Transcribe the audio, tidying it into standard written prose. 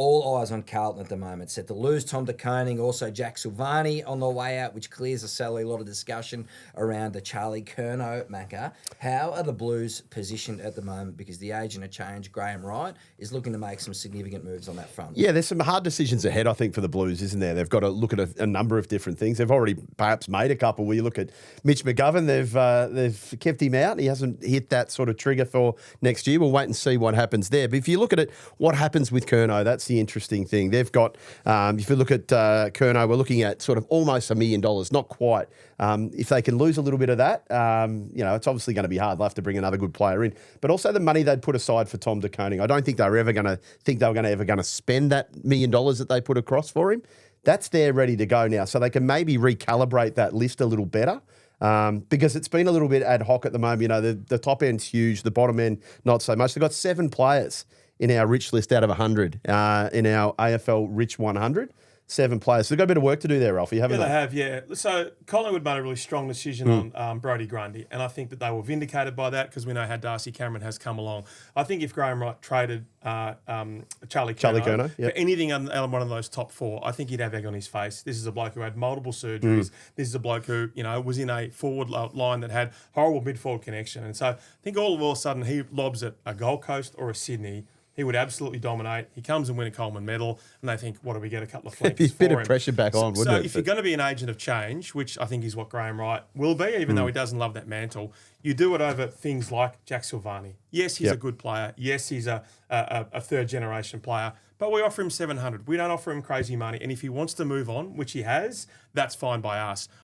all eyes on Carlton at the moment. Set to lose Tom De Koning, also Jack Silvani on the way out, which clears the salary. A lot of discussion around the Charlie Curnow Macca. How are the Blues positioned at the moment? Because the agent of change, Graham Wright, is looking to make some significant moves on that front. Yeah, there's some hard decisions ahead, I think, for the Blues, isn't there? They've got to look at a number of different things. They've already perhaps made a couple. Where you look at Mitch McGovern, they've kept him out. He hasn't hit that sort of trigger for next year. We'll wait and see what happens there. But if you look at it, what happens with Curnow, that's the interesting thing. They've got, if you look at Curnow, we're looking at sort of almost $1 million, not quite. If they can lose a little bit of that, it's obviously going to be hard. They'll have to bring another good player in. But also the money they'd put aside for Tom De Koning. I don't think they were ever going to spend that $1 million that they put across for him. That's there ready to go now. So they can maybe recalibrate that list a little better. Because it's been a little bit ad hoc at the moment. The top end's huge, the bottom end not so much. They've got 7 players in our rich list out of 100, in our AFL Rich 100. 7 players. So they've got a bit of work to do there, Ralphie, haven't they? They have, yeah. So Collingwood made a really strong decision on Brodie Grundy, and I think that they were vindicated by that because we know how Darcy Cameron has come along. I think if Graham Wright traded Charlie Curnow for anything other one of those top 4, I think he'd have egg on his face. This is a bloke who had multiple surgeries. This is a bloke who, was in a forward line that had horrible mid-forward connection. And so I think all of a sudden he lobs at a Gold Coast or a Sydney. He would absolutely dominate. He comes and win a Coleman medal, and they think, what do we get? A couple of flankers for him. A bit of pressure back on, wouldn't it? So if you're going to be an agent of change, which I think is what Graham Wright will be, even though he doesn't love that mantle, you do it over things like Jack Silvani. Yes, he's a good player. Yes, he's a third-generation player. But we offer him $700. We don't offer him crazy money. And if he wants to move on, which he has, that's fine by us.